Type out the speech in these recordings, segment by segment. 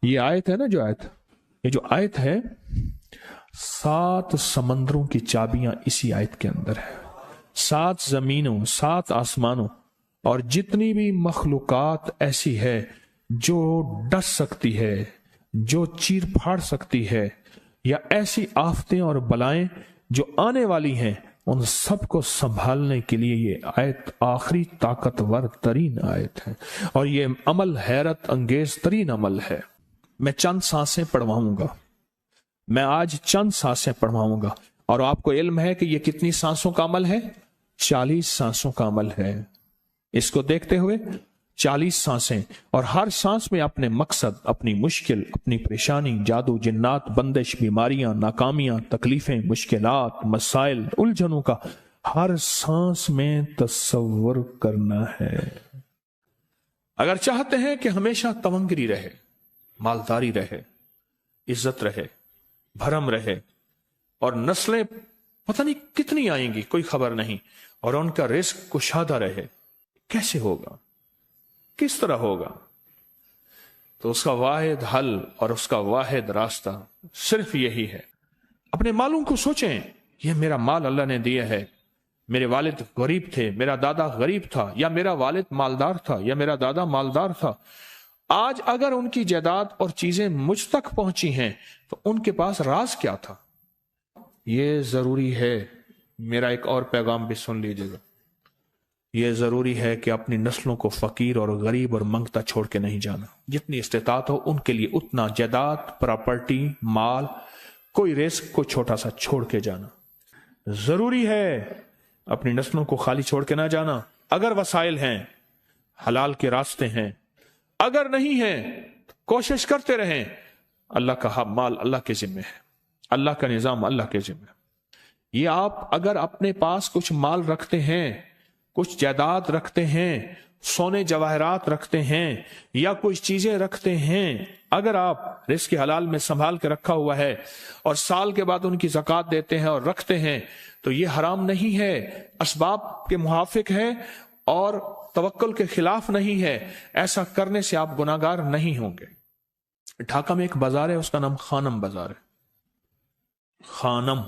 یہ آیت ہے نا، یہ جو آیت ہے، 7 سمندروں کی چابیاں اسی آیت کے اندر ہے. 7 زمینوں، 7 آسمانوں اور جتنی بھی مخلوقات ایسی ہے جو ڈس سکتی ہے، جو چیر پھاڑ سکتی ہے، یا ایسی آفتیں اور بلائیں جو آنے والی ہیں، ان سب کو سنبھالنے کے لیے یہ آیت آخری طاقتور ترین آیت ہے. اور یہ عمل حیرت انگیز ترین عمل ہے. میں چند سانسیں پڑھواؤں گا، میں آج چند سانسیں پڑھواؤں گا، اور آپ کو علم ہے کہ یہ کتنی سانسوں کا عمل ہے؟ 40 سانسوں کا عمل ہے. اس کو دیکھتے ہوئے 40 سانسیں، اور ہر سانس میں اپنے مقصد، اپنی مشکل، اپنی پریشانی، جادو، جنات، بندش، بیماریاں، ناکامیاں، تکلیفیں، مشکلات، مسائل، الجھنوں کا ہر سانس میں تصور کرنا ہے. اگر چاہتے ہیں کہ ہمیشہ تونگری رہے، مالداری رہے، عزت رہے، بھرم رہے، اور نسلیں پتہ نہیں کتنی آئیں گی کوئی خبر نہیں، اور ان کا رزق کشادہ رہے، کیسے ہوگا؟ کس طرح ہوگا؟ تو اس کا واحد حل اور اس کا واحد راستہ صرف یہی ہے. اپنے مالوں کو سوچیں، یہ میرا مال اللہ نے دیا ہے. میرے والد غریب تھے، میرا دادا غریب تھا، یا میرا والد مالدار تھا، یا میرا دادا مالدار تھا. آج اگر ان کی جائیداد اور چیزیں مجھ تک پہنچی ہیں تو ان کے پاس راز کیا تھا؟ یہ ضروری ہے. میرا ایک اور پیغام بھی سن لیجیے گا. یہ ضروری ہے کہ اپنی نسلوں کو فقیر اور غریب اور منگتا چھوڑ کے نہیں جانا. جتنی استطاعت ہو ان کے لیے اتنا جائیداد، پراپرٹی، مال، کوئی رزق کو چھوٹا سا چھوڑ کے جانا ضروری ہے. اپنی نسلوں کو خالی چھوڑ کے نہ جانا. اگر وسائل ہیں، حلال کے راستے ہیں، اگر نہیں ہیں کوشش کرتے رہیں. اللہ کا مال اللہ کے ذمہ ہے، اللہ کا نظام اللہ کے ذمہ ہے. یہ آپ اگر اپنے پاس کچھ مال رکھتے ہیں، کچھ جائیداد رکھتے ہیں، سونے جواہرات رکھتے ہیں، یا کچھ چیزیں رکھتے ہیں، اگر آپ رزق حلال میں سنبھال کے رکھا ہوا ہے اور سال کے بعد ان کی زکوٰۃ دیتے ہیں اور رکھتے ہیں، تو یہ حرام نہیں ہے، اسباب کے موافق ہے اور توکل کے خلاف نہیں ہے. ایسا کرنے سے آپ گناہگار نہیں ہوں گے. ڈھاکہ میں ایک بازار ہے، اس کا نام خانم بازار ہے. خانم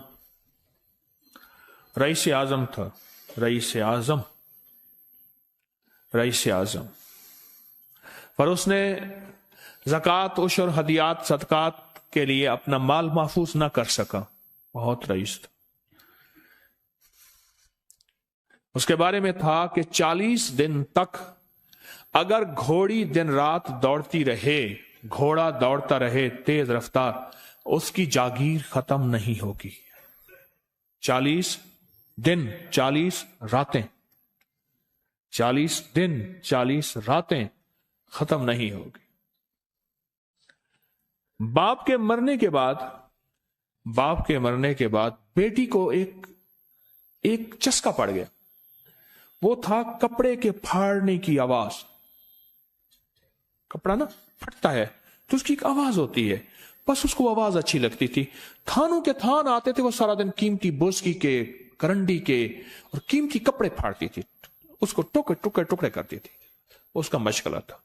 رئیس اعظم تھا، رئیس اعظم، پر اس نے زکوٰۃ، عشر، ہدیات، صدقات کے لیے اپنا مال محفوظ نہ کر سکا. بہت رئیس تھا. اس کے بارے میں تھا کہ 40 دن تک اگر گھوڑی دن رات دوڑتی رہے، گھوڑا دوڑتا رہے تیز رفتار، اس کی جاگیر ختم نہیں ہوگی. 40 دن 40 راتیں، 40 دن 40 راتیں ختم نہیں ہوگی. باپ کے مرنے کے بعد بیٹی کو ایک چسکا پڑ گیا. وہ تھا کپڑے کے پھاڑنے کی آواز. کپڑا نا پھٹتا ہے تو اس کی ایک آواز ہوتی ہے، بس اس کو آواز اچھی لگتی تھی. تھانوں کے تھان آتے تھے، وہ سارا دن قیمتی بوسکی کے، کرنڈی کے اور قیمتی کپڑے پھاڑتی تھی، اس کو ٹکڑے کرتی تھی. اس کا مشغلہ تھا.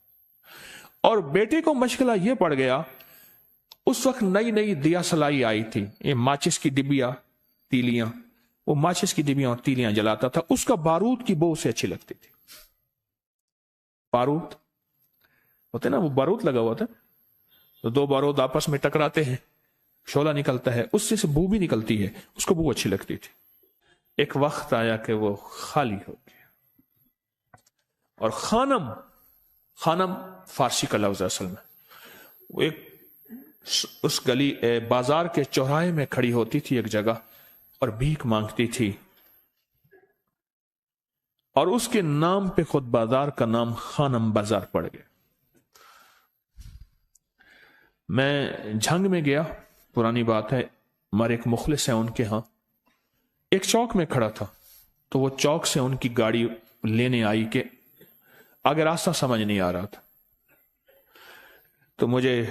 اور بیٹے کو مشغلہ یہ پڑ گیا، اس وقت نئی دیا سلائی آئی تھی، یہ ماچس کی ڈبیاں، تیلیاں، وہ ماچس کی ڈبیاں اور تیلیاں جلاتا تھا. اس کا بارود کی بو اسے اچھی لگتی تھی. بارود ہوتے نا، وہ بارود لگا ہوا تھا تو 2 بارود آپس میں ٹکراتے ہیں، شعلہ نکلتا ہے، اس سے بو بھی نکلتی ہے، اس کو بو اچھی لگتی تھی. ایک وقت آیا کہ وہ خالی ہو گیا. اور خانم فارسی کا لفظ اصل میں، وہ ایک اس گلی بازار کے چوراہے میں کھڑی ہوتی تھی ایک جگہ اور بھیک مانگتی تھی، اور اس کے نام پہ خود بازار کا نام خانم بازار پڑ گیا. میں جھنگ میں گیا، پرانی بات ہے، ہمارے ایک مخلص ہیں ان کے ہاں، ایک چوک میں کھڑا تھا، تو وہ چوک سے ان کی گاڑی لینے آئی کہ آگے راستہ سمجھ نہیں آ رہا تھا، تو مجھے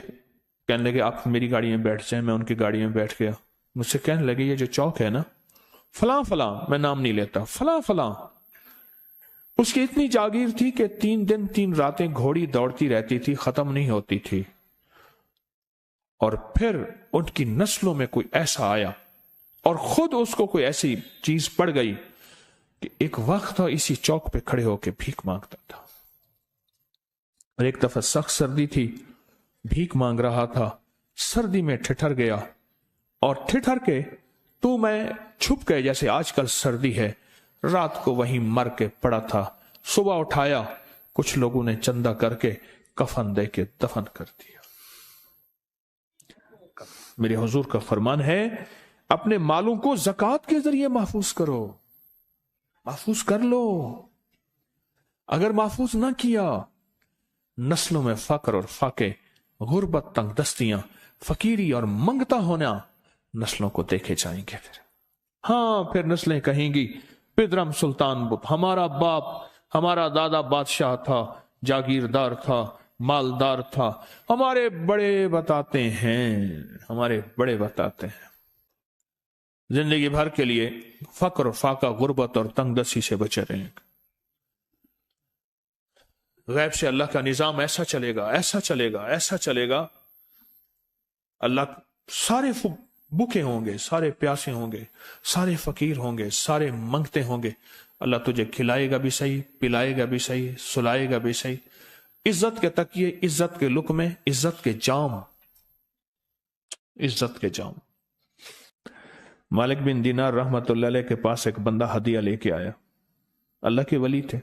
کہنے لگے آپ میری گاڑی میں بیٹھ جائیں. میں ان کی گاڑی میں بیٹھ گیا. مجھ سے کہنے لگے یہ جو چوک ہے نا، فلاں فلاں، میں نام نہیں لیتا، فلاں فلاں، اس کی اتنی جاگیر تھی کہ 3 دن 3 راتیں گھوڑی دوڑتی رہتی تھی، ختم نہیں ہوتی تھی. اور پھر ان کی نسلوں میں کوئی ایسا آیا اور خود اس کو کوئی ایسی چیز پڑ گئی کہ ایک وقت تھا اسی چوک پہ کھڑے ہو کے بھیک مانگتا تھا، اور ایک دفعہ سخت سردی تھی، بھیک مانگ رہا تھا، سردی میں ٹھٹر گیا، اور ٹھٹر کے تو میں چھپ گئے جیسے آج کل سردی ہے، رات کو وہیں مر کے پڑا تھا، صبح اٹھایا، کچھ لوگوں نے چندہ کر کے کفن دے کے دفن کر دیا۔ میرے حضور کا فرمان ہے اپنے مالوں کو زکوٰۃ کے ذریعے محفوظ کرو، محفوظ کر لو۔ اگر محفوظ نہ کیا، نسلوں میں فقر اور فاقے، غربت، تنگ دستیاں، فقیری اور منگتا ہونا نسلوں کو دیکھے جائیں گے۔ پھر نسلیں کہیں گی پدرم سلطان بت، ہمارا باپ، ہمارا دادا بادشاہ تھا، جاگیردار تھا، مالدار تھا، ہمارے بڑے بتاتے ہیں زندگی بھر کے لیے فقر اور فاقہ، غربت اور تنگ دستی سے بچے رہیں گے۔ غیب سے اللہ کا نظام ایسا چلے گا، ایسا چلے گا، ایسا چلے گا، اللہ سارے بھوکے ہوں گے، سارے پیاسے ہوں گے، سارے فقیر ہوں گے، سارے منگتے ہوں گے، اللہ تجھے کھلائے گا بھی صحیح، پلائے گا بھی صحیح، سلائے گا بھی صحیح، عزت کے تکیے، عزت کے لقمے، عزت کے جام، عزت کے جام۔ مالک بن دینار رحمت اللہ علیہ کے پاس ایک بندہ ہدیہ لے کے آیا، اللہ کے ولی تھے،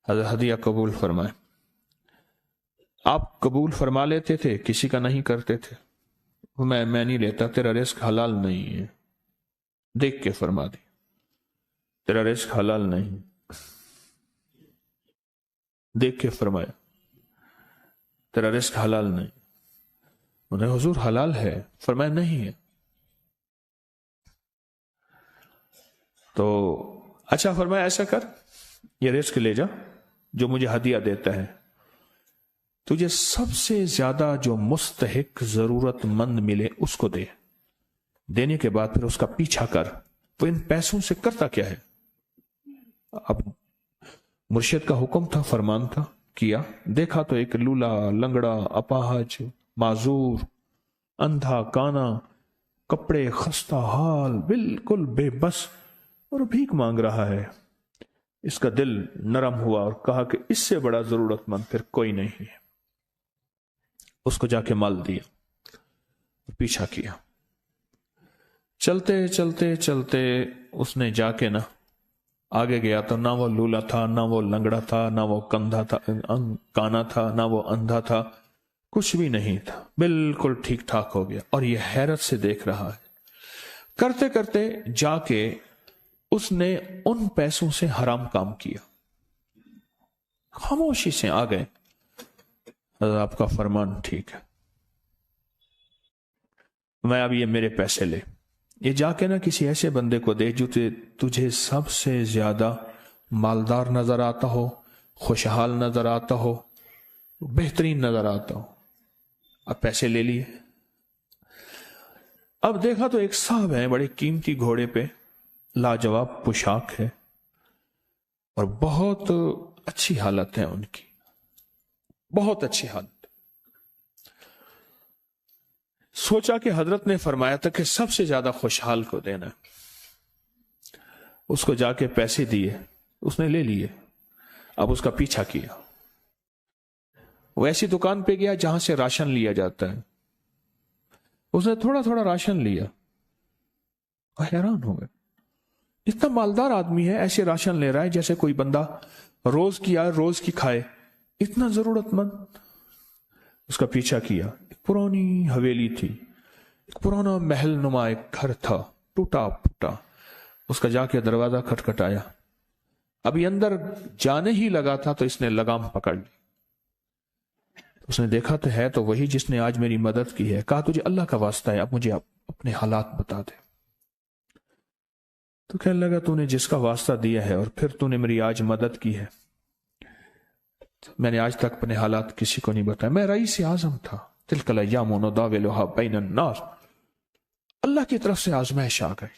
حضرت ہدیہ قبول فرمائے۔ آپ قبول فرما لیتے تھے، کسی کا نہیں کرتے تھے۔ میں نہیں لیتا، تیرا رزق حلال نہیں ہے، دیکھ کے فرما دی، تیرا رزق حلال نہیں، دیکھ کے فرمایا تیرا رزق حلال نہیں۔ انہیں حضور حلال ہے، فرمایا نہیں ہے۔ تو اچھا فرمایا ایسا کر، یہ رزق لے جا جو مجھے ہدیہ دیتا ہے، تجھے سب سے زیادہ جو مستحق ضرورت مند ملے اس کو دے، دینے کے بعد پھر اس کا پیچھا کر۔ وہ ان پیسوں سے کرتا کیا ہے؟ اب مرشد کا حکم تھا، فرمان تھا، کیا، دیکھا تو ایک لولا، لنگڑا، اپاہج، معذور، اندھا، کانا، کپڑے خستہ حال، بالکل بے بس، اور بھیک مانگ رہا ہے۔ اس کا دل نرم ہوا اور کہا کہ اس سے بڑا ضرورت مند پھر کوئی نہیں ہے۔ اس کو جا کے مال دیا، پیچھا کیا، چلتے چلتے چلتے اس نے جا کے آگے گیا تو نہ وہ لولا تھا، نہ وہ لنگڑا تھا، نہ وہ کندھا تھا، کانا تھا، نہ وہ اندھا تھا، کچھ بھی نہیں تھا، بالکل ٹھیک ٹھاک ہو گیا، اور یہ حیرت سے دیکھ رہا ہے۔ کرتے کرتے جا کے اس نے ان پیسوں سے حرام کام کیا، خاموشی سے آ گئے، آپ کا فرمان ٹھیک ہے، میں اب یہ میرے پیسے لے، یہ جا کے کسی ایسے بندے کو دے جو تجھے سب سے زیادہ مالدار نظر آتا ہو، خوشحال نظر آتا ہو، بہترین نظر آتا ہو۔ اب پیسے لے لیے، اب دیکھا تو ایک صاحب ہیں، بڑے قیمتی گھوڑے پہ، لاجواب پوشاک ہے، اور بہت اچھی حالت ہے ان کی، بہت اچھی حالت۔ سوچا کہ حضرت نے فرمایا تھا کہ سب سے زیادہ خوشحال کو دینا، اس کو جا کے پیسے دیے، اس نے لے لیے۔ اب اس کا پیچھا کیا، وہ ایسی دکان پہ گیا جہاں سے راشن لیا جاتا ہے، اس نے تھوڑا تھوڑا راشن لیا، اور حیران ہو گئے، اتنا مالدار آدمی ہے، ایسے راشن لے رہا ہے جیسے کوئی بندہ روز کی آئے روز کی کھائے، اتنا ضرورت مند۔ اس کا پیچھا کیا، ایک پرانی حویلی تھی، ایک پرانا محل نما ایک گھر تھا، ٹوٹا پھوٹا، اس کا جا کے دروازہ کھٹکھٹایا، ابھی اندر جانے ہی لگا تھا تو اس نے لگام پکڑ لی، اس نے دیکھا تو ہے تو وہی جس نے آج میری مدد کی ہے، کہا تجھے اللہ کا واسطہ ہے، اب مجھے اپنے حالات بتا دے۔ تو کہنے لگا تو نے جس کا واسطہ دیا ہے اور پھر تو نے میری آج مدد کی ہے، میں نے آج تک اپنے حالات کسی کو نہیں بتایا، میں رئیس اعظم تھا، تلک الایام نداولها بین الناس، اللہ کی طرف سے آزمائش آ گئی،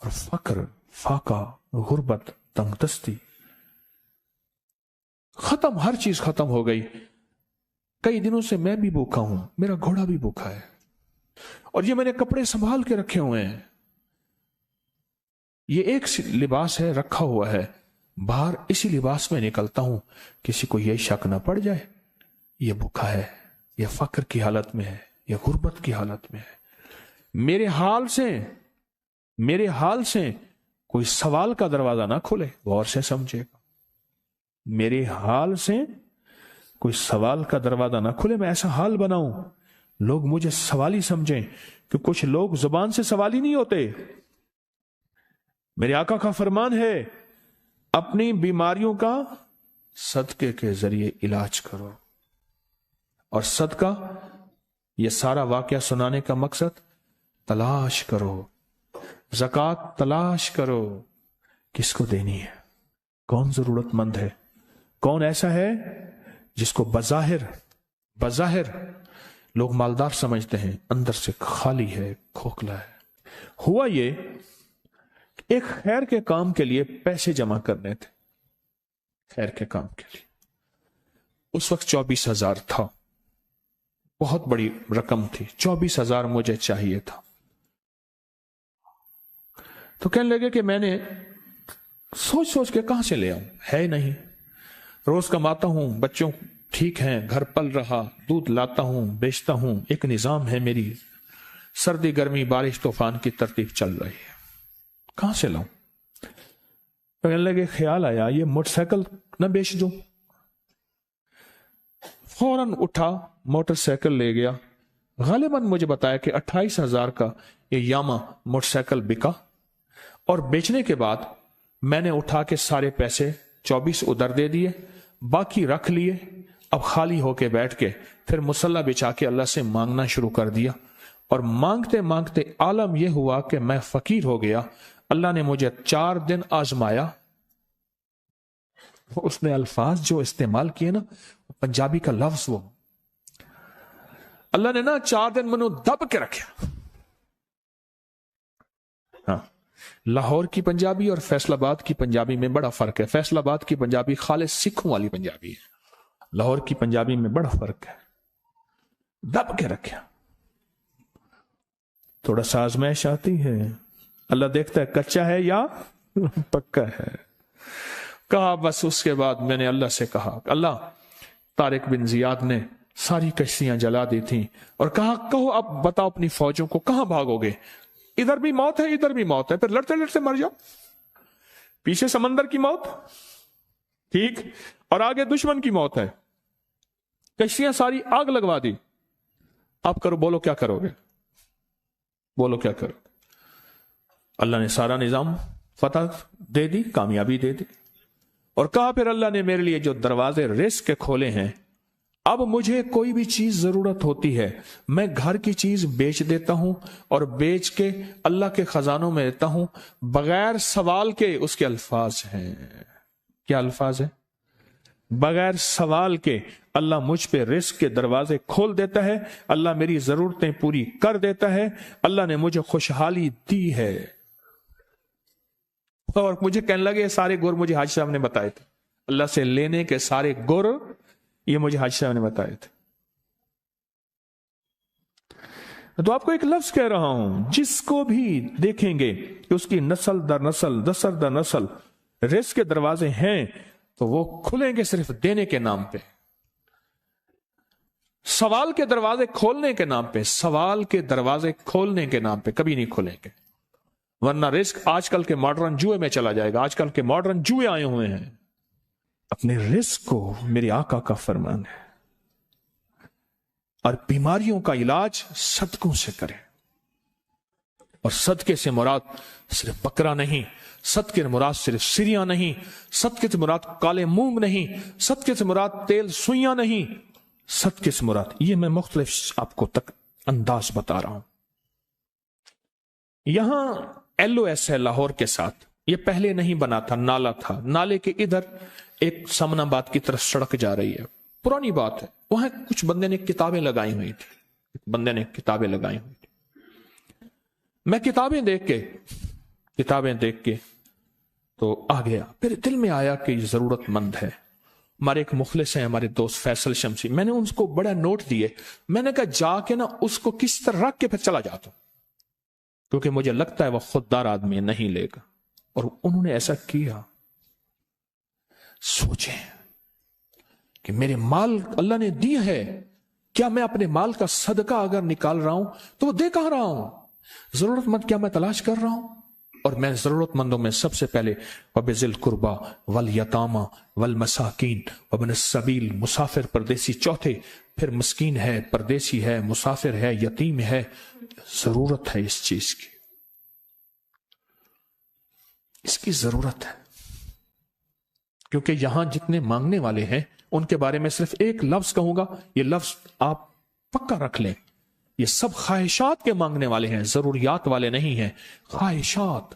اور فقر، فاقہ، غربت، تنگ دستی ختم، ہر چیز ختم ہو گئی۔ कई दिनों से मैं भी भूखा हूं, मेरा घोड़ा भी भूखा है, और ये मैंने कपड़े संभाल के रखे हुए हैं, ये एक लिबास है रखा हुआ है, बाहर इसी लिबास में निकलता हूं, किसी को यह शक ना पड़ जाए ये भूखा है, ये फक्र की हालत में है, ये गुर्बत की हालत में है। मेरे हाल से कोई सवाल का दरवाजा ना खोले, गौर से समझेगा। मेरे हाल से कोई सवाल का दरवाजा ना खुले, मैं ऐसा हाल बनाऊं लोग मुझे सवाली समझें, कि कुछ लोग जुबान से सवाली नहीं होते। मेरे आका का फरमान है, अपनी बीमारियों का सदके के जरिए इलाज करो। और सदका, यह सारा वाकया सुनाने का मकसद, तलाश करो, ज़कात तलाश करो, किसको देनी है, कौन जरूरतमंद है, कौन ऐसा है जिसको बज़ाहिर लोग मालदार समझते हैं, अंदर से खाली है, खोखला है। हुआ ये, एक खैर के काम के लिए पैसे जमा करने थे, खैर के काम के लिए। उस वक्त 24,000 था, बहुत बड़ी रकम थी, 24,000 मुझे चाहिए था। तो कहने लगे कि मैंने सोच के कहां से ले आऊं, है नहीं, रोज कमाता हूं, बच्चों ठीक हैं, घर पल रहा, दूध लाता हूं, बेचता हूं, एक निजाम है मेरी, सर्दी गर्मी बारिश तूफान की तरतीब चल रही है, कहां से लाऊं। तो कहने लगे, ख्याल आया ये मोटरसाइकिल न बेच दूं। फौरन उठा, मोटरसाइकिल ले गया। गालिबन मुझे बताया कि 28,000 का ये यामा मोटरसाइकिल बिका, और बेचने के बाद मैंने उठा के सारे पैसे 24 उधर दे दिए, बाकी रख लिए। अब खाली होके बैठ के फिर मुसल्ला बिछा के अल्लाह से मांगना शुरू कर दिया, और मांगते मांगते आलम यह हुआ कि मैं फकीर हो गया। अल्लाह ने मुझे 4 दिन आजमाया। उसने अल्फाज जो इस्तेमाल किए ना, पंजाबी का लफ्ज, वो अल्लाह ने ना 4 दिन मनु दब के रखा। हाँ, लाहौर की पंजाबी और फैसलाबाद की पंजाबी में बड़ा फर्क है। फैसलाबाद की पंजाबी खालिस सिखों वाली पंजाबी है, लाहौर की पंजाबी में बड़ा फर्क है। दब के रखा, थोड़ा सा आजमाइश आती है, अल्लाह देखता है कच्चा है या पक्का है। कहा बस, उसके बाद मैंने अल्लाह से कहा, अल्लाह तारिक बिन जियाद ने सारी कश्तियां जला दी थी, और कहा कहो अब बताओ अपनी फौजों को कहां भागोगे, इधर भी मौत है इधर भी मौत है, फिर लड़ते लड़ते मर जाओ। पीछे समंदर की मौत, ठीक, और आगे दुश्मन की मौत है। कश्तियां सारी आग लगवा दी, आप करो, बोलो क्या करोगे, बोलो क्या करोगे। अल्लाह ने सारा निजाम फतह दे दी, कामयाबी दे दी, और कहा फिर अल्लाह ने मेरे लिए जो दरवाजे रिस्क के खोले हैं, अब मुझे कोई भी चीज जरूरत होती है, मैं घर की चीज बेच देता हूं, और बेच के अल्लाह के खजानों में देता हूं बगैर सवाल के। उसके अल्फाज हैं, क्या अल्फाज है, बगैर सवाल के अल्लाह मुझ पे रिस्क के दरवाजे खोल देता है, अल्लाह मेरी जरूरतें पूरी कर देता है, अल्लाह ने मुझे खुशहाली दी है। और मुझे कहने लगे सारे गुर मुझे हाजी साहब ने बताए थे, अल्लाह से लेने के सारे गुर ये मुझे हाजी साहब ने बताए थे। तो आपको एक लफ्ज कह रहा हूं, जिसको भी देखेंगे कि उसकी नस्ल दर नस्ल रिस्क के दरवाजे हैं, तो वो खुलेंगे सिर्फ देने के नाम पे, सवाल के दरवाजे खोलने के नाम पे, सवाल के दरवाजे खोलने के नाम पे कभी नहीं खुलेंगे। वरना रिस्क आजकल के मॉडर्न जुए में चला जाएगा। आजकल के मॉडर्न जुए आए हुए हैं। अपने रिस्क को मेरे आका का फरमान है, और बीमारियों का इलाज सदकों से करें। और सदके से मुराद सिर्फ बकरा नहीं, सदके से मुराद सिर्फ सिरिया नहीं, सदके से मुराद काले मूंग नहीं, सदके से मुराद तेल सुइयां नहीं, सदके से मुराद, ये मैं मुख्तलिफ आपको तक अंदाज बता रहा हूं। यहां LOS है लाहौर के साथ, ये पहले नहीं बना था, नाला था, नाले के इधर एक समनाबाद की तरफ सड़क जा रही है, पुरानी बात है। वहां कुछ बंदे ने किताबें लगाई हुई थी, बंदे ने किताबें लगाई हुई थी। मैं किताबें देख के तो आ गया, फिर दिल में आया कि जरूरतमंद है, ہمارے ایک مخلص ہیں ہمارے دوست فیصل شمسی، میں نے ان کو بڑا نوٹ دیے، میں نے کہا جا کے نا اس کو کس طرح رکھ کے پھر چلا جاتا ہوں، کیونکہ مجھے لگتا ہے وہ خوددار آدمی نہیں لے گا، اور انہوں نے ایسا کیا۔ سوچیں کہ میرے مال اللہ نے دی ہے، کیا میں اپنے مال کا صدقہ اگر نکال رہا ہوں تو وہ دے کہاں رہا ہوں؟ ضرورت مند کیا میں تلاش کر رہا ہوں؟ اور میں ضرورت مندوں میں سب سے پہلے وَبِذِی الْقُرْبَى وَالْیَتَامَى وَالْمَسَاکِینِ وَابْنِ السَّبِیلِ، مسافر پردیسی چوتھے، پھر مسکین ہے، پردیسی ہے، مسافر ہے، یتیم ہے، ضرورت ہے اس چیز کی، اس کی ضرورت ہے۔ کیونکہ یہاں جتنے مانگنے والے ہیں ان کے بارے میں صرف ایک لفظ کہوں گا، یہ لفظ آپ پکا رکھ لیں، یہ سب خواہشات کے مانگنے والے ہیں، ضروریات والے نہیں ہیں، خواہشات۔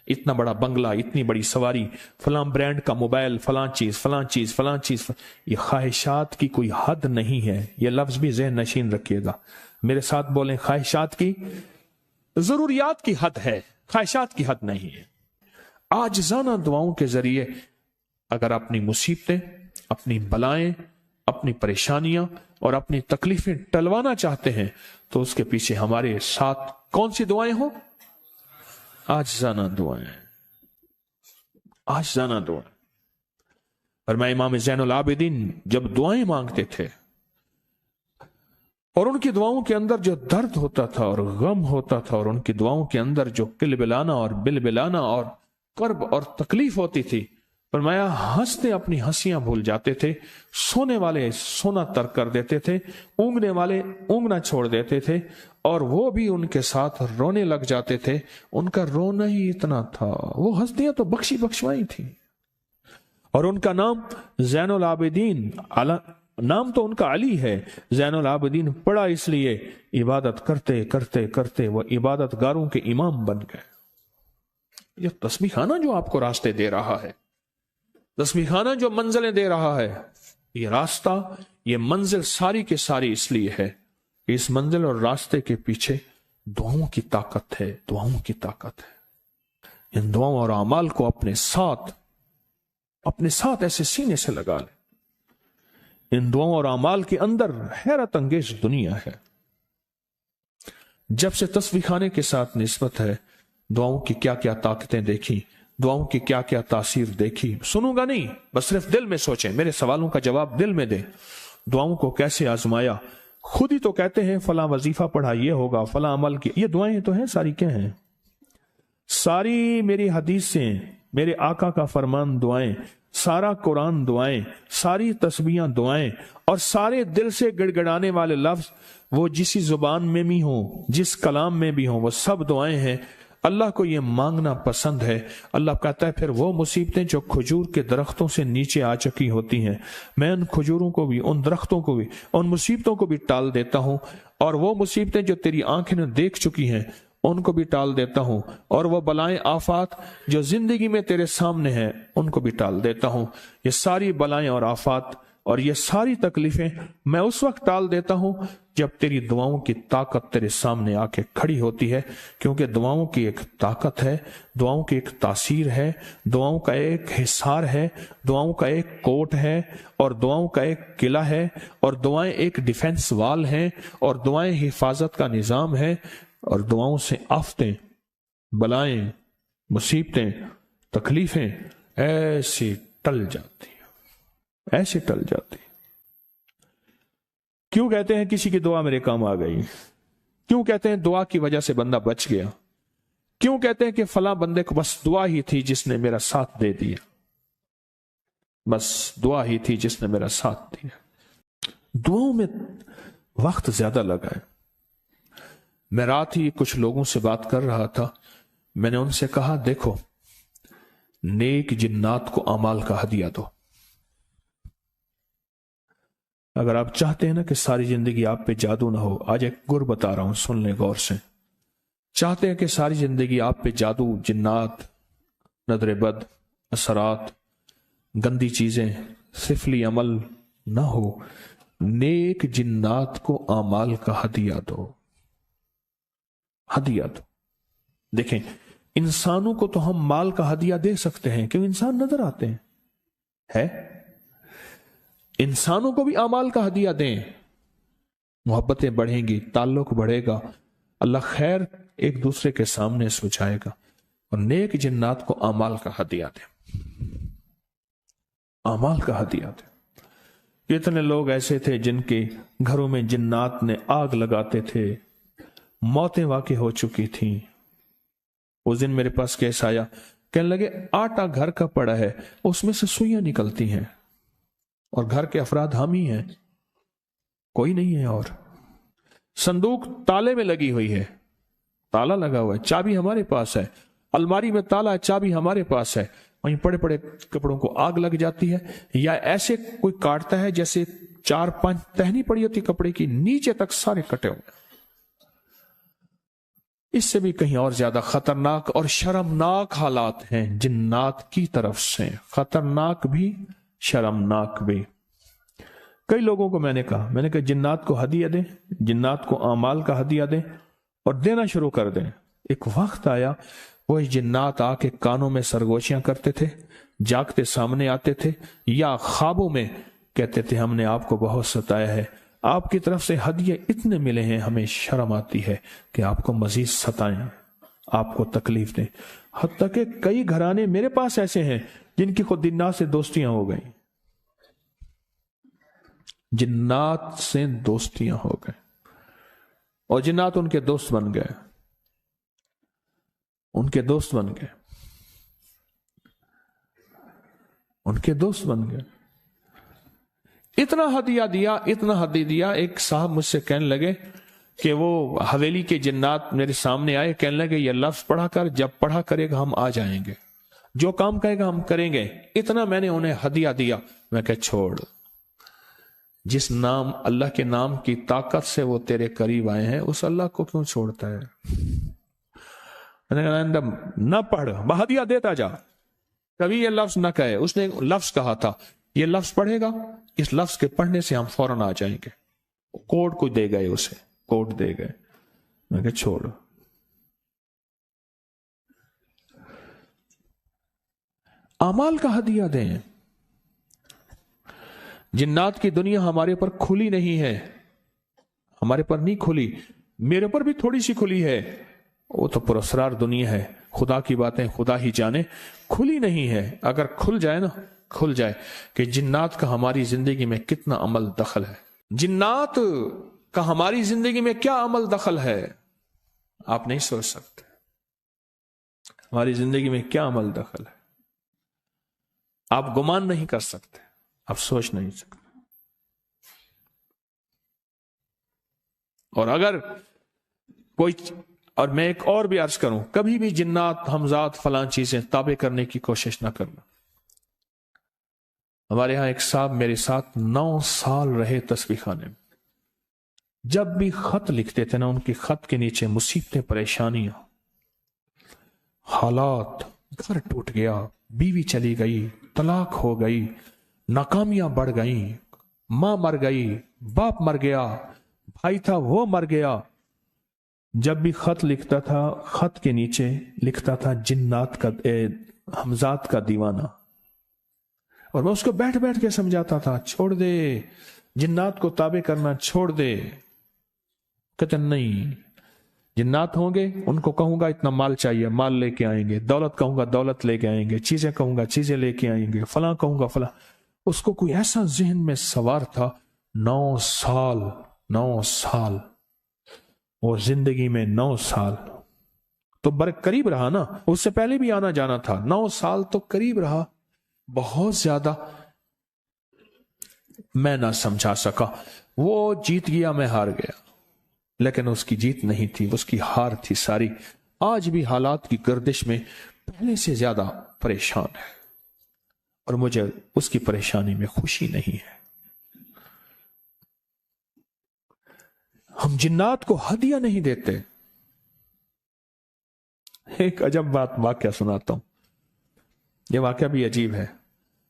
اتنا بڑا بنگلہ، اتنی بڑی سواری، فلاں برانڈ کا موبائل، فلاں چیز فلاں چیز فلاں چیز، یہ خواہشات کی کوئی حد نہیں ہے، یہ لفظ بھی ذہن نشین رکھیے گا، میرے ساتھ بولیں، خواہشات کی، ضروریات کی حد ہے، خواہشات کی حد نہیں ہے۔ عاجزانہ دعاؤں کے ذریعے اگر اپنی مصیبتیں، اپنی بلائیں، اپنی پریشانیاں اور اپنی تکلیفیں ٹلوانا چاہتے ہیں تو اس کے پیچھے ہمارے ساتھ کون سی دعائیں ہوں؟ عاجزانہ دعائیں، عاجزانہ دعائیں۔ اور میں امام زین العابدین جب دعائیں مانگتے تھے اور ان کی دعاؤں کے اندر جو درد ہوتا تھا اور غم ہوتا تھا، اور ان کی دعاؤں کے اندر جو کلبلانا اور بلبلانا اور کرب اور تکلیف ہوتی تھی، فرمایا ہنستے اپنی ہنسیاں بھول جاتے تھے، سونے والے سونا ترک کر دیتے تھے، اونگنے والے اونگنا چھوڑ دیتے تھے، اور وہ بھی ان کے ساتھ رونے لگ جاتے تھے۔ ان کا رونا ہی اتنا تھا، وہ ہنسیاں تو بخشی بخشوائی تھی، اور ان کا نام زین العابدین، نام تو ان کا علی ہے، زین العابدین پڑا اس لیے عبادت کرتے کرتے کرتے وہ عبادت گاروں کے امام بن گئے۔ یہ تسبیح خانہ جو آپ کو راستے دے رہا ہے، تسبیح خانہ جو منزلیں دے رہا ہے، یہ راستہ، یہ منزل ساری کے ساری اس لیے ہے کہ اس منزل اور راستے کے پیچھے دعاؤں کی طاقت ہے، دعاؤں کی طاقت ہے۔ ان دعاؤں اور اعمال کو اپنے ساتھ ایسے سینے سے لگا لیں۔ ان دعاؤں اور اعمال کے اندر حیرت انگیز دنیا ہے۔ جب سے تسبیح خانے کے ساتھ نسبت ہے، دعاؤں کی کیا کیا طاقتیں دیکھی، دعاؤں کی کیا کیا تاثیر دیکھی، سنوں گا نہیں، بس صرف دل میں سوچیں، میرے سوالوں کا جواب دل میں دیں۔ دعاؤں کو کیسے آزمایا، خود ہی تو کہتے ہیں فلاں وظیفہ پڑھا یہ ہوگا، فلاں عمل کی، یہ دعائیں تو ہیں، ساری کیا ہیں؟ ساری میری حدیثیں، میرے آقا کا فرمان دعائیں، سارا قرآن دعائیں، ساری تسبیحاں دعائیں، اور سارے دل سے گڑ گڑانے والے لفظ وہ جسی زبان میں بھی ہوں، جس کلام میں بھی ہوں، وہ سب دعائیں ہیں۔ اللہ کو یہ مانگنا پسند ہے۔ اللہ کہتا ہے پھر وہ مصیبتیں جو کھجور کے درختوں سے نیچے آ چکی ہوتی ہیں، میں ان کھجوروں کو بھی، ان درختوں کو بھی، ان مصیبتوں کو بھی ٹال دیتا ہوں، اور وہ مصیبتیں جو تیری آنکھیں نے دیکھ چکی ہیں ان کو بھی ٹال دیتا ہوں، اور وہ بلائیں آفات جو زندگی میں تیرے سامنے ہیں ان کو بھی ٹال دیتا ہوں۔ یہ ساری بلائیں اور آفات اور یہ ساری تکلیفیں میں اس وقت ٹال دیتا ہوں جب تیری دعاؤں کی طاقت تیرے سامنے آ کے کھڑی ہوتی ہے، کیونکہ دعاؤں کی ایک طاقت ہے، دعاؤں کی ایک تاثیر ہے، دعاؤں کا ایک حصار ہے، دعاؤں کا ایک کوٹ ہے، اور دعاؤں کا ایک قلعہ ہے، اور دعائیں ایک ڈیفنس وال ہیں، اور دعائیں حفاظت کا نظام ہے، اور دعاؤں سے آفتیں، بلائیں، مصیبتیں، تکلیفیں ایسی ٹل جاتی ہیں، ایسے ٹل جاتی۔ کیوں کہتے ہیں کسی کی دعا میرے کام آ گئی؟ کیوں کہتے ہیں دعا کی وجہ سے بندہ بچ گیا؟ کیوں کہتے ہیں کہ فلاں بندے کو بس دعا ہی تھی جس نے میرا ساتھ دے دیا؟ بس دعا ہی تھی جس نے میرا ساتھ دیا۔ دعاؤں میں وقت زیادہ لگا ہے۔ میں رات ہی کچھ لوگوں سے بات کر رہا تھا، میں نے ان سے کہا دیکھو، نیک جنات کو اعمال کا ہدیہ دو۔ اگر آپ چاہتے ہیں نا کہ ساری زندگی آپ پہ جادو نہ ہو، آج ایک گر بتا رہا ہوں، سن لیں غور سے۔ چاہتے ہیں کہ ساری زندگی آپ پہ جادو، جنات، نظر بد، اثرات، گندی چیزیں، سفلی عمل نہ ہو، نیک جنات کو اعمال کا ہدیہ دو، ہدیہ دو۔ دیکھیں، انسانوں کو تو ہم مال کا ہدیہ دے سکتے ہیں کیوں انسان نظر آتے ہیں، ہے इंसानों को भी अमाल का हदिया दें, मोहब्बतें बढ़ेंगी, ताल्लुक बढ़ेगा, अल्लाह खैर एक दूसरे के सामने सुझाएगा। और नेक जिन्नात को अमाल का हदिया दें, अमाल का हदिया दें। कितने लोग ऐसे थे जिनके घरों में जिन्नात ने आग लगाते थे, मौतें वाक़ई हो चुकी थी। उस दिन मेरे पास केस आया, कहने लगे आटा घर का पड़ा है, उसमें से सुइयां निकलती हैं और घर के अफराद हम ही हैं, कोई नहीं है। और संदूक ताले में लगी हुई है, ताला लगा हुआ है, चाबी हमारे पास है, अलमारी में ताला है, चाबी हमारे पास है, वहीं पड़े पड़े कपड़ों को आग लग जाती है। या ऐसे कोई काटता है जैसे 4-5 टहनी पड़ी होती कपड़े की, नीचे तक सारे कटे हुए। इससे भी कहीं और ज्यादा खतरनाक और शर्मनाक हालात हैं जिन्नात की तरफ से, खतरनाक भी शर्मनाक भी। कई लोगों को मैंने कहा जिन्नात को हदिया दें, जिन्नात को अमाल का हदिया दें और देना शुरू कर दें। एक वक्त आया वो जिन्नात आके कानों में सरगोशियां करते थे, जागते सामने आते थे या ख्वाबों में कहते थे हमने आपको बहुत सताया है, आपकी तरफ से हदिये इतने मिले हैं, हमें शर्म आती है कि आपको मजीद सताएं, आपको तकलीफ दें। हत्ता कि कई घराने मेरे पास ऐसे हैं जिनकी खुद जिन्नात से दोस्तियां हो गई, जिन्नात से दोस्तियां हो गए और जिन्नात उनके दोस्त बन गए, उनके दोस्त बन गए, उनके दोस्त बन गए। इतना हदिया दिया, इतना हदिया दिया। एक साहब मुझसे कहने लगे कि वो हवेली के जिन्नात मेरे सामने आए, कहने लगे ये लफ्ज पढ़ा कर, जब पढ़ा करेगा हम आ जाएंगे, जो काम कहेगा हम करेंगे। इतना मैंने उन्हें हदिया दिया। मैं कह छोड़, जिस नाम अल्लाह के नाम की ताकत से वो तेरे करीब आए हैं, उस अल्लाह को क्यों छोड़ता है? न पढ़, हदिया देता जा, कभी ये लफ्ज न कहे। उसने लफ्ज कहा था, ये लफ्ज पढ़ेगा, इस लफ्ज के पढ़ने से हम फौरन आ जाएंगे। कोड को दे गए, उसे कोड दे गए। मैं कहा छोड़। अमाल का हदिया दें। जिन्नात की दुनिया हमारे पर खुली नहीं है, हमारे पर नहीं खुली, मेरे पर भी थोड़ी सी खुली है। वो तो पुरस्रार दुनिया है, खुदा की बातें खुदा ही जाने। खुली नहीं है, अगर खुल जाए ना, खुल जाए कि जिन्नात का हमारी जिंदगी में कितना अमल दखल है, जिन्नात का हमारी जिंदगी में क्या अमल दखल है, आप नहीं सोच सकते। हमारी जिंदगी में क्या अमल दखल है, आप गुमान नहीं कर सकते, आप सोच नहीं सकते। और अगर कोई, और मैं एक और भी अर्ज करूं, कभी भी जिन्नात हमजात फलां चीजें ताबे करने की कोशिश ना करना। हमारे यहां एक साहब मेरे साथ 9 साल रहे तस्बीह खाने में। जब भी खत लिखते थे ना, उनके खत के नीचे मुसीबतें, परेशानियां, हालात, घर टूट गया, बीवी चली गई, तलाक हो गई, नाकामियां बढ़ गई, मां मर गई, बाप मर गया, भाई था वो मर गया। जब भी खत लिखता था, खत के नीचे लिखता था जिन्नात का, हमजात का दीवाना। और मैं उसको बैठ बैठ के समझाता था, छोड़ दे, जिन्नात को ताबे करना छोड़ दे। कहते नहीं, जिन्नात होंगे, उनको कहूंगा इतना माल चाहिए, माल लेके आएंगे, दौलत कहूंगा दौलत लेके आएंगे, चीजें कहूंगा चीजें लेके आएंगे, फलां कहूंगा फलां। उसको कोई ऐसा जहन में सवार था। 9 साल और जिंदगी में 9 साल तो करीब रहा ना, उससे पहले भी आना जाना था। 9 साल तो करीब रहा, बहुत ज्यादा मैं ना समझा सका। वो जीत गया, मैं हार गया, लेकिन उसकी जीत नहीं थी, उसकी हार थी सारी। आज भी हालात की गर्दिश में पहले से ज्यादा परेशान है और मुझे उसकी परेशानी में खुशी नहीं है। हम जिन्नात को हदिया नहीं देते। एक अजब वाक्या सुनाता हूं, यह वाक्या भी अजीब है।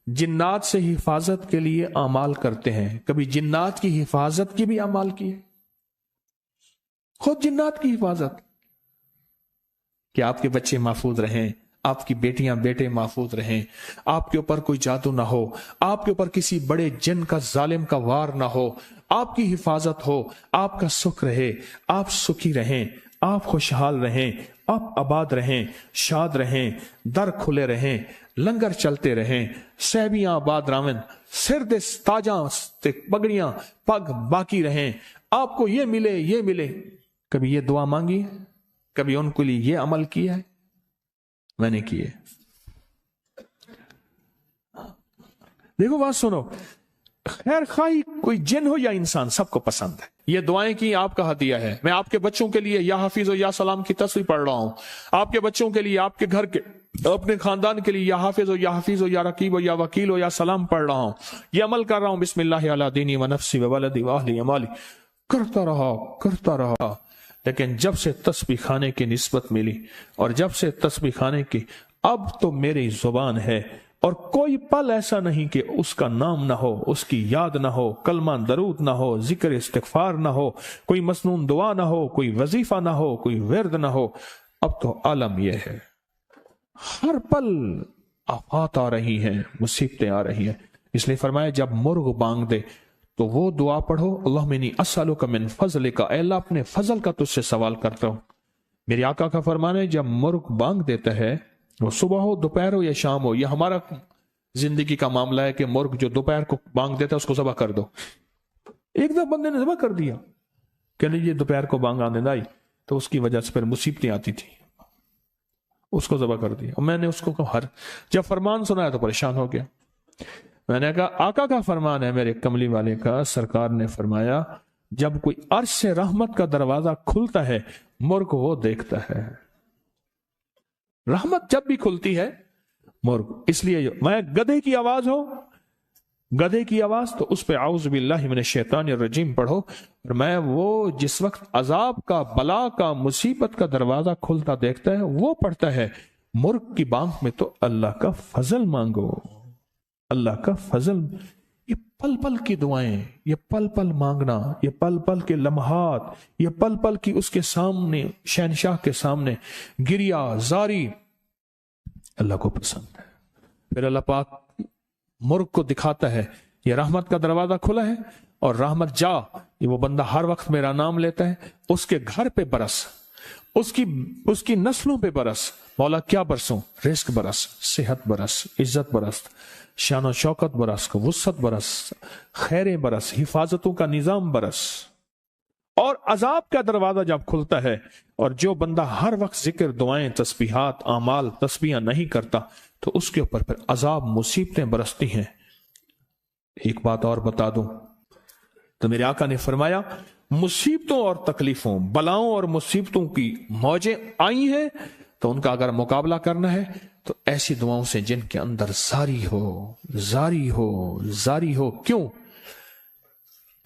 जिन्नात से हिफाजत के लिए अमाल करते हैं, कभी जिन्नात की हिफाजत की भी अमाल की है? खुद जिन्नात की हिफाजत कि आपके बच्चे महफूज रहें, आपकी बेटियां बेटे महफूज रहें, आपके ऊपर कोई जादू ना हो, आपके ऊपर किसी बड़े जिन का जालिम का वार ना हो, आपकी हिफाजत हो, आपका सुख रहे, आप सुखी रहें, आप खुशहाल रहें, आप आबाद रहें, शाद रहें, दर खुले रहें, लंगर चलते रहें, सहबियां आबाद रावन, सिर दे ताजा पगड़ियां पग बाकी रहें, आपको ये मिले ये मिले। कभी ये दुआ मांगी है? कभी उनके लिए ये अमल किया है? मैंने किए। देखो बात सुनो, खैर खाई कोई जिन हो या इंसान, सबको पसंद है। ये दुआएं की आपका हदिया है। मैं आपके बच्चों के लिए या हाफिज हो या सलाम की तस्वीर पढ़ रहा हूं, आपके बच्चों के लिए, आपके घर के, अपने खानदान के लिए या हाफिज हो या हफीज हो या रकीब हो या वकील हो या सलाम पढ़ रहा हूं, ये अमल कर रहा हूं, बिस्मिल्लाह अला दीनी व नफ्सी व वलदी व अहली अमाली, करता रहा। लेकिन जब से तस्बीह खाने की निस्बत मिली और जब से तस्बीह खाने की, अब तो मेरी जुबान है और कोई पल ऐसा नहीं कि उसका नाम ना हो, उसकी याद ना हो, कलमा दरूद ना हो, जिक्र इस्तिगफार ना हो, कोई मसनून दुआ ना हो, कोई वजीफा ना हो, कोई विर्द ना हो। अब तो आलम यह है, हर पल आफात आ रही हैं, मुसीबतें आ रही हैं। इसलिए फरमाया जब मुर्ग बांग दे तो वो दुआ पढ़ो, अल्लाहुम्मा इन्नी अस्अलुका मिन फज़लिका, अल्लाह अपने फजल का तुझसे सवाल करता हूं। मेरे आका का फरमान है जब मुर्ग बांग देता है, वो सुबह हो दोपहर हो या शाम हो, यह हमारा जिंदगी का मामला है कि मुर्ग जो दोपहर को बांग देता है उसको ज़बह कर दो। एक दफा बंदे ने ज़बह कर दिया, कहने ये दोपहर को बांग आने आई तो उसकी वजह से फिर मुसीबतें आती थी, उसको ज़बह कर दिया। और मैंने उसको कहा, जब फरमान सुनाया तो परेशान हो गया। मैंने कहा आका का फरमान है, मेरे कमली वाले का, सरकार ने फरमाया जब कोई अर्श से रहमत का दरवाजा खुलता है, मुर्ग वो देखता है। रहमत जब भी खुलती है मुर्ग, इसलिए मैं गधे की आवाज हो, गधे की आवाज, तो उस पर आउज़ बिल्लाहि मिनश शैतानिर रजीम पढ़ो। और मैं वो जिस वक्त अजाब का, बला का, मुसीबत का दरवाजा खुलता देखता है वो पढ़ता है। मुर्ग की बांग में तो अल्लाह का फजल मांगो, अल्लाह का फजल। ये पल पल की दुआएं, ये पल पल मांगना, ये पल पल के लम्हात, ये पल पल की उसके सामने, शहनशाह के सामने गिरिया जारी, अल्लाह को पसंद है। फिर अल्लाह पाक मुर्ग को दिखाता है ये रहमत का दरवाजा खुला है और रहमत जा, ये वो बंदा हर वक्त मेरा नाम लेता है, उसके घर पे बरस, उसकी नस्लों पे बरस। मौला क्या बरसों? रिस्क बरस, सेहत बरस, इज्जत बरस, शान शौकत बरस, वुसअत बरस, खैरें बरस, हिफाजतों का निजाम बरस। और अजाब का दरवाजा जब खुलता है और जो बंदा हर वक्त जिक्र, दुआएं, तस्बीहात, आमाल, तस्बीहां नहीं करता तो उसके ऊपर फिर अजाब, मुसीबतें बरसती हैं। एक बात और बता दूं, तो मेरे आका ने फरमाया मुसीबतों और तकलीफों, बलाओं और मुसीबतों की मौजें आई हैं तो उनका अगर मुकाबला करना है तो ऐसी दुआओं से जिनके अंदर जारी हो, जारी हो, जारी हो। क्यों?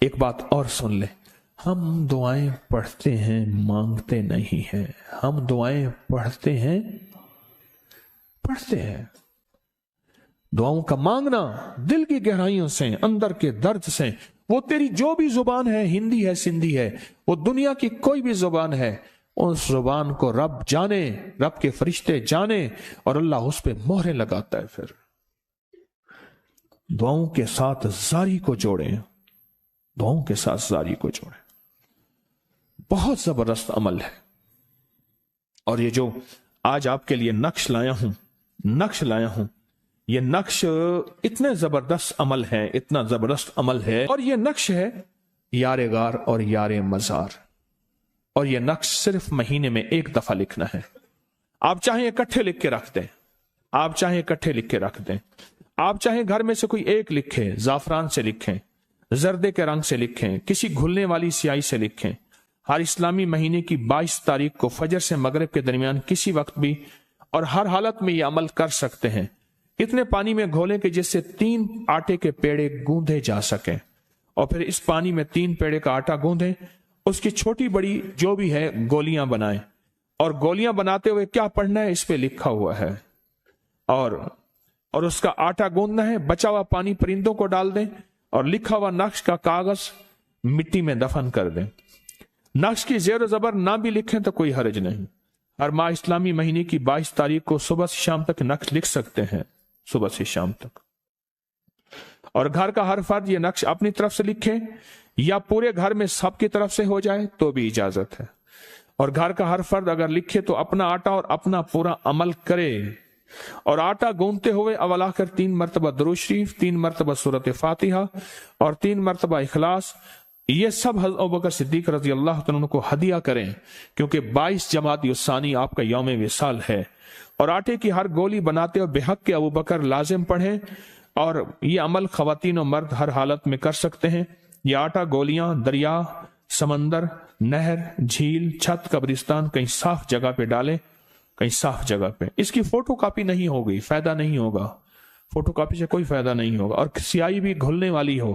एक बात और सुन ले, हम दुआएं पढ़ते हैं, मांगते नहीं हैं। हम दुआएं पढ़ते हैं, दुआओं का मांगना दिल की गहराइयों से, अंदर के दर्द से। वो तेरी जो भी जुबान है, हिंदी है, सिंधी है, वो दुनिया की कोई भी जुबान है, उस जुबान को रब जाने, रब के फरिश्ते जाने और अल्लाह उस पे मोहरें लगाता है। फिर दुआओं के साथ जारी को जोड़ें, दुआओं के साथ जारी को जोड़ें। बहुत जबरदस्त अमल है। और ये जो आज आपके लिए नक्श लाया हूं, ये नक्श इतने जबरदस्त अमल है, इतना जबरदस्त अमल है। और ये नक्श है यारे गार और यारे मजार। और ये नक्श सिर्फ महीने में एक दफा लिखना है। आप चाहे इकट्ठे लिख के रख दें, आप चाहे इकट्ठे लिख के रख दें, आप चाहे घर में से कोई एक लिखे, जाफरान से लिखें, जर्दे के रंग से लिखें, किसी घुलने वाली स्याही से लिखें। हर इस्लामी महीने की 22 तारीख को फजर से मगरिब के दरमियान किसी वक्त भी और हर हालत में यह अमल कर सकते हैं। इतने पानी में घोलें कि जिससे 3 आटे के पेड़े गूंधे जा सकें, और फिर इस पानी में 3 पेड़े का आटा गूंधें, उसकी छोटी बड़ी जो भी है गोलियां बनाएं, और गोलियां बनाते हुए क्या पढ़ना है इस पे लिखा हुआ है, और उसका आटा गूंदना है। बचा हुआ पानी परिंदों को डाल दें और लिखा हुआ नक्श का कागज मिट्टी में दफन कर दें। नक्श की जेर जबर ना भी लिखें तो कोई हर्ज नहीं, हर माह इस्लामी महीने की 22 तारीख को सुबह से शाम तक नक्श लिख सकते हैं, सुबह से शाम तक। और घर का हर फर्द ये नक्श अपनी तरफ से लिखे या पूरे घर में सबकी तरफ से हो जाए तो भी इजाजत है। और घर का हर फर्द अगर लिखे तो अपना आटा और अपना पूरा अमल करे। और आटा गूंथते हुए अव्वल आखिर 3 मरतबा दुरूद शरीफ, 3 मरतबा सूरत फातिहा और 3 मरतबा इखलास, ये सब हज़रत अबू बकर सिद्दीक रज़ी अल्लाह तआला अन्हु को हदिया करें, क्योंकि 22 जमात युसानी आपका यौम विसाल है। और आटे की हर गोली बनाते हुए बेहक के अबू बकर लाजिम पढ़ें। और ये अमल खवातीन और मर्द हर हालत में कर सकते हैं। ये आटा गोलियां दरिया, समंदर, नहर, झील, छत, कब्रिस्तान, कहीं साफ जगह पे डालें, कहीं साफ जगह पे। इसकी फोटो कॉपी नहीं होगी, फायदा नहीं होगा, फोटो कॉपी से कोई फायदा नहीं होगा। और स्याही भी घुलने वाली हो,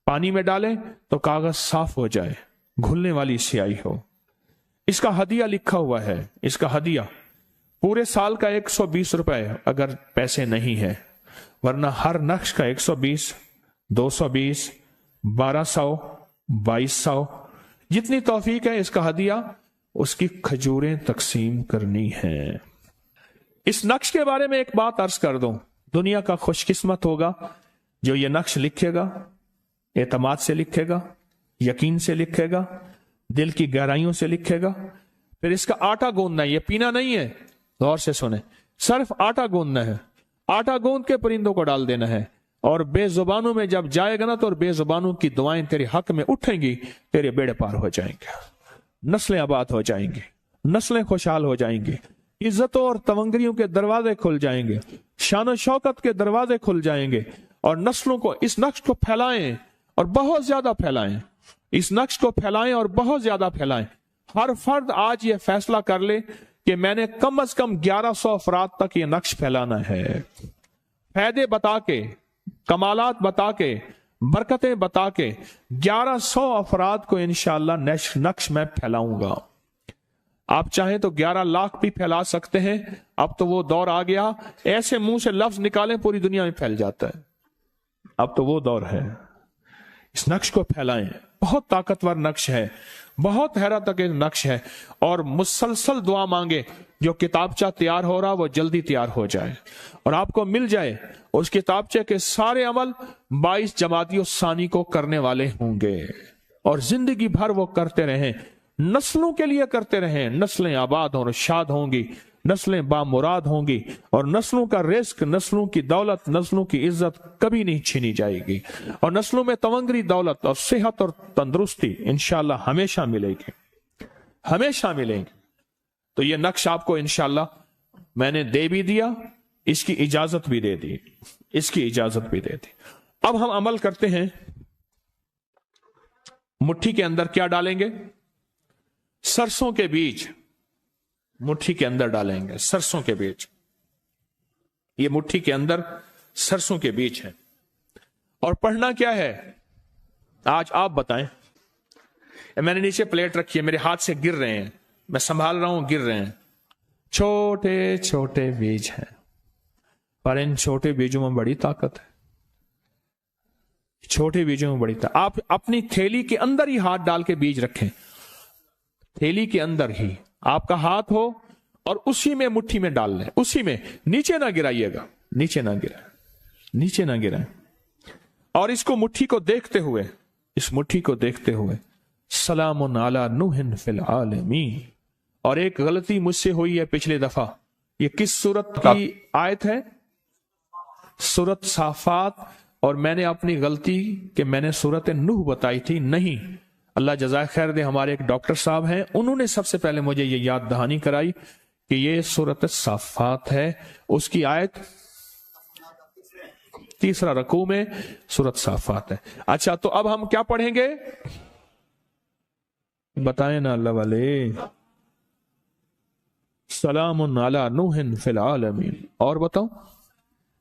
पानी में डालें तो कागज साफ हो जाए, घुलने वाली स्याही हो। इसका हदिया लिखा हुआ है, इसका हदिया पूरे साल का 120 रुपए अगर पैसे नहीं है, वरना हर नक्श का 120, 220, 1200, 2200, जितनी तौफीक है इसका हदिया, उसकी खजूरें तकसीम करनी है। इस नक्श के बारे में एक बात अर्ज कर दूं, दुनिया का खुशकिस्मत होगा जो ये नक्श लिखेगा, एतमाद से लिखेगा, यकीन से लिखेगा, दिल की गहराइयों से लिखेगा। फिर इसका आटा गूंदना है, ये पीना नहीं है, गौर से सुने, सिर्फ आटा गूंदना है। आटा गूंद के परिंदों को डाल देना है। और बेजुबानों में जब जाएगा ना, तो और बेजुबानों की दुआएं तेरे हक में उठेंगी, तेरे बेड़े पार हो जाएंगे, नस्लें आबाद हो जाएंगी, नस्लें खुशहाल हो जाएंगी, इज्जतों और तवंगरियों के दरवाजे खुल जाएंगे, शान शौकत के दरवाजे खुल जाएंगे। और नस्लों को, इस नक्श को फैलाएं और बहुत ज्यादा फैलाएं, इस नक्श को फैलाएं और बहुत ज्यादा फैलाएं। हर फर्द आज ये फैसला कर ले कि मैंने कम से कम 1100 अफराद तक ये नक्श फैलाना है। फायदे बता के, कमालात बता के, बरकतें बता के 1100 अफराद को इंशाअल्लाह नक्श में फैलाऊंगा। आप चाहें तो 11 लाख भी फैला सकते हैं। अब तो वो दौर आ गया, ऐसे मुंह से लफ्ज निकालें पूरी दुनिया में फैल जाता है। अब तो वो दौर है, इस नक्श को फैलाएं। बहुत ताकतवर नक्श है, बहुत हैरत अंगेज नक्श है। और मुसलसल दुआ मांगे, जो किताबचा तैयार हो रहा वो जल्दी तैयार हो जाए और आपको मिल जाए। उस किताबचे के सारे अमल 22 जमातियों सानी को करने वाले होंगे और जिंदगी भर वो करते रहें, नस्लों के लिए करते रहें। नस्लें आबाद और शाद होंगी, नस्लें बामुराद होंगी और नस्लों का रिस्क, नस्लों की दौलत, नस्लों की इज्जत कभी नहीं छीनी जाएगी। और नस्लों में तवंगरी दौलत और सेहत और तंदुरुस्ती इंशाअल्लाह हमेशा मिलेगी, हमेशा मिलेंगे। तो ये नक्श आपको इंशाअल्लाह मैंने दे भी दिया, इसकी इजाजत भी दे दी, इसकी इजाजत भी दे दी। अब हम अमल करते हैं। मुट्ठी के अंदर क्या डालेंगे? सरसों के बीज मुट्ठी के अंदर डालेंगे, सरसों के बीज। ये मुट्ठी के अंदर सरसों के बीज है। और पढ़ना क्या है आज आप बताएं। मैंने नीचे प्लेट रखी है, मेरे हाथ से गिर रहे हैं, मैं संभाल रहा हूं, गिर रहे हैं। छोटे छोटे बीज हैं, पर इन छोटे बीजों में बड़ी ताकत है। छोटे बीजों में बड़ी ताकत। आप अपनी थैली के अंदर ही हाथ डाल के बीज रखें, थैली के अंदर ही आपका हाथ हो और उसी में मुट्ठी में डाल लें, उसी में। नीचे ना गिराइएगा, नीचे ना गिराए, नीचे ना गिराए। और इसको मुट्ठी को देखते हुए, इस मुट्ठी को देखते हुए सलामुन अला नूहिन फिल आलमीन। और एक गलती मुझसे हुई है पिछले दफा। ये किस सूरत की आयत है? सूरत साफात। और मैंने अपनी गलती कि मैंने सूरत नूह बताई थी, नहीं। अल्लाह जज़ाए खैर दे, हमारे एक डॉक्टर साहब हैं, उन्होंने सबसे पहले मुझे ये याद दहानी कराई कि ये सूरत साफात है। उसकी आयत 3 रकू में सूरत साफात है। अच्छा, तो अब हम क्या पढ़ेंगे बताएं ना अल्लाह वाले। सलामुन अला नूहिन फिल आलमीन। और बताओ,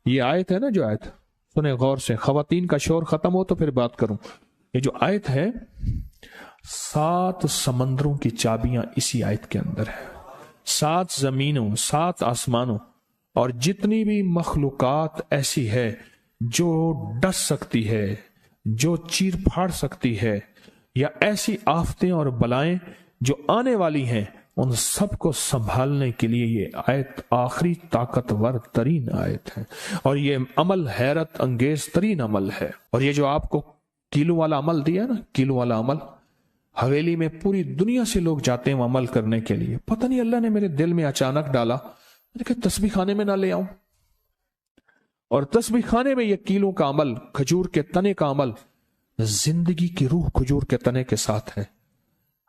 ये आयत है ना, जो आयत सुने गौर से, खवातीन का शोर खत्म हो तो फिर बात करूं। ये जो आयत है, 7 समंदरों की चाबियां इसी आयत के अंदर है। 7 जमीनों, 7 आसमानों और जितनी भी मखलूकात ऐसी है जो डस सकती है, जो चीर फाड़ सकती है, या ऐसी आफतें और बलाएं जो आने वाली हैं, उन सबको संभालने के लिए ये आयत आखिरी ताकतवर तरीन आयत है। और ये अमल हैरत अंगेज तरीन अमल है। और ये जो आपको किलो वाला अमल दिया ना, किलो वाला अमल, हवेली में पूरी दुनिया से लोग जाते हैं अमल करने के लिए। पता नहीं अल्लाह ने मेरे दिल में अचानक डाला, मैंने कहा तस्बीह खाने में ना ले आऊं। और तस्बीह खाने में ये कीलों का अमल, खजूर के तने का अमल, जिंदगी की रूह खजूर के तने के साथ है।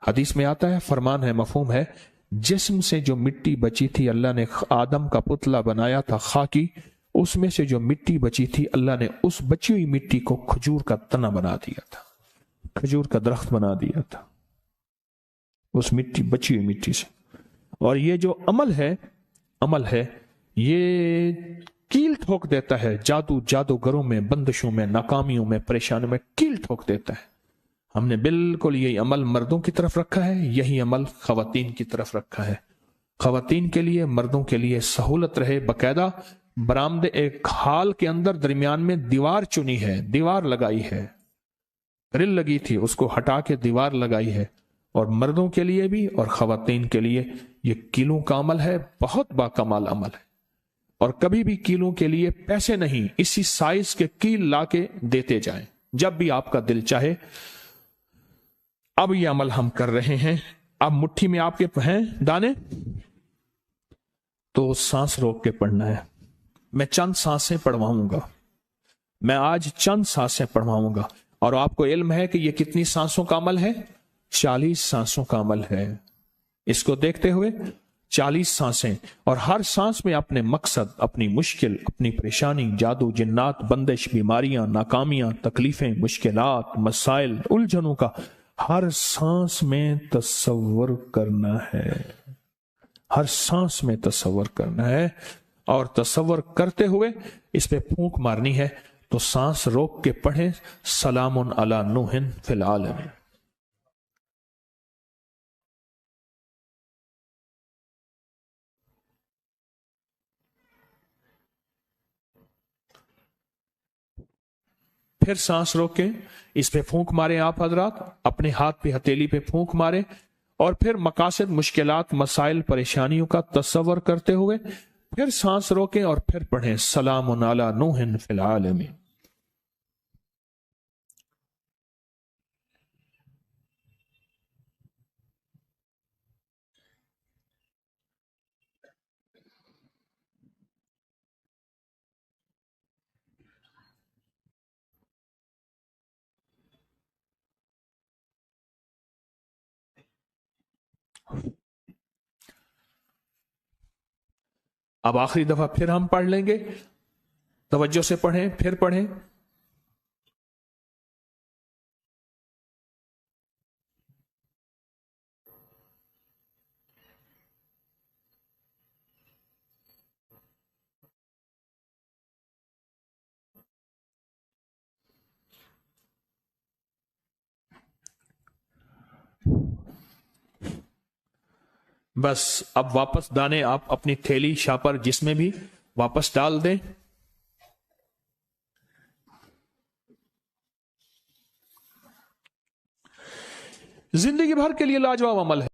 हदीस में आता है, फरमान है, मफहूम है, जिस्म से जो मिट्टी बची थी, अल्लाह ने आदम का पुतला बनाया था खाकी, उसमें से जो मिट्टी बची थी अल्लाह ने उस बची हुई मिट्टी को खजूर का तना बना दिया था, खजूर का दरख्त बना दिया था उस मिट्टी, बची हुई मिट्टी से। और ये जो अमल है ये कील ठोक देता है जादूगरों में, बंदिशों में, नाकामियों में, परेशानियों में कील ठोक देता है। हमने बिल्कुल यही अमल मर्दों की तरफ रखा है, यही अमल खवातीन की तरफ रखा है। खवातीन के लिए, मर्दों के लिए सहूलत रहे, बकायदा बरामदे एक हाल के अंदर दरमियान में दीवार चुनी है, दीवार लगाई है, ग्रिल लगी थी उसको हटा के दीवार लगाई है। और मर्दों के लिए भी और खवातीन के लिए ये कीलों का अमल है, बहुत बाकमाल अमल है। और कभी भी कीलों के लिए पैसे नहीं, इसी साइज के कील लाके देते जाएं जब भी आपका दिल चाहे। अब ये अमल हम कर रहे हैं। अब मुट्ठी में आपके हैं दाने, तो सांस रोक के पढ़ना है। मैं चंद सांसें पढ़वाऊंगा, मैं आज चंद सांसें पढ़वाऊंगा। और आपको इल्म है कि ये कितनी सांसों का अमल है? 40 सांसों का अमल है। इसको देखते हुए 40 सांसें, और हर सांस में अपने मकसद, अपनी मुश्किल, अपनी परेशानी, जादू जिन्नात, बंदिश, बीमारियां, नाकामियां, तकलीफें, मुश्किलात, मसाइल, उलझनों का हर सांस में तसव्वुर करना है। हर सांस में तसव्वुर करना है। और तसव्वुर करते हुए इस पे फूंक मारनी है। तो सांस रोक के पढ़ें, सलामुन अला नूहिन फिल आलमीन। फिर सांस रोके, इस पे फूंक मारे आप हजरात, अपने हाथ पे हथेली पे फूंक मारे। और फिर मकासद, मुश्किलात, मसाइल, परेशानियों का तसव्वुर करते हुए फिर सांस रोके और फिर पढ़ें, सलामुन अला नूहिन फिल आलमीन। अब आखिरी दफा फिर हम पढ़ लेंगे, तवज्जो से पढ़ें, फिर पढ़ें। बस अब वापस दाने आप अपनी थैली, शापर, जिसमें भी वापस डाल दें। जिंदगी भर के लिए लाजवाब अमल है।